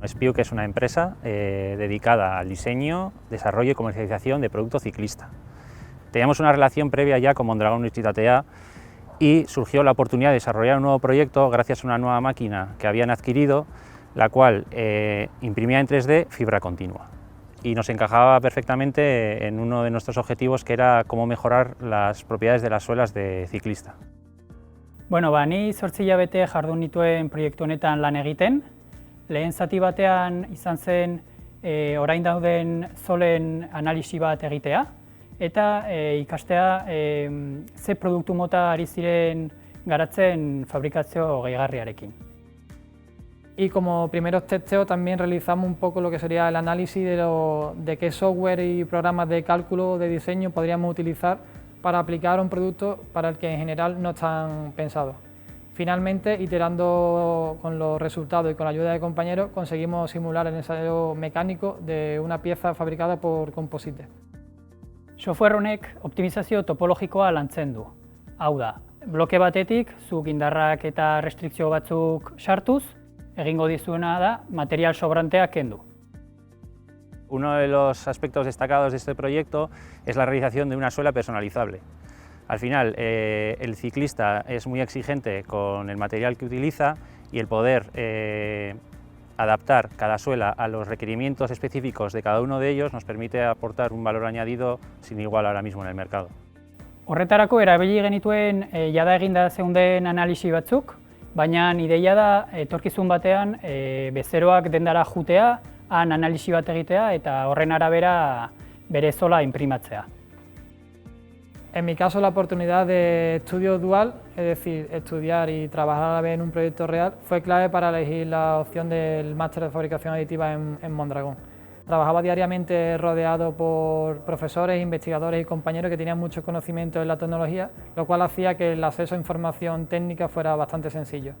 Spiuk es una empresa dedicada al diseño, desarrollo y comercialización de producto ciclista. Teníamos una relación previa ya con Mondragón Unibertsitatea y surgió la oportunidad de desarrollar un nuevo proyecto gracias a una nueva máquina que habían adquirido, la cual imprimía en 3D fibra continua. Y nos encajaba perfectamente en uno de nuestros objetivos, que era cómo mejorar las propiedades de las suelas de ciclista. Bueno, ni 8 hilabete jardun nituen proiektu honetan lan egiten. Lehen zati batean izan zen orain dauden zolen analisi bat egitea eta ikastea ze produktu mota ari ziren garatzen fabrikazio gehigarriarekin. Y como primeros testeos también realizamos un poco lo que sería el análisis de qué software y programas de cálculo, de diseño podríamos utilizar para aplicar un producto para el que en general no están pensados. Finalmente, iterando con los resultados y con la ayuda de compañeros, conseguimos simular el ensayo mecánico de una pieza fabricada por Composite. Software honek optimizazio topologikoa lantzen du. Hau da, bloke batetik zuk indarrak eta restrikzio batzuk sartuz, egingo dizuena da material sobrantea kendu. Uno de los aspectos destacados de este proyecto es la realización de una suela personalizable. Al final, el ciclista es muy exigente con el material que utiliza y el poder adaptar cada suela a los requerimientos específicos de cada uno de ellos nos permite aportar un valor añadido sin igual ahora mismo en el mercado. Horretarako erabili genituen jada eginda zeunden analisi batzuk, baina ideia da etorkizun batean bezeroak dendara jutea, han analisi bat egitea eta horren arabera bere zola inprimatzea. En mi caso, la oportunidad de estudio dual, es decir, estudiar y trabajar a la vez en un proyecto real, fue clave para elegir la opción del máster de fabricación aditiva en Mondragón. Trabajaba diariamente rodeado por profesores, investigadores y compañeros que tenían mucho conocimiento en la tecnología, lo cual hacía que el acceso a información técnica fuera bastante sencillo.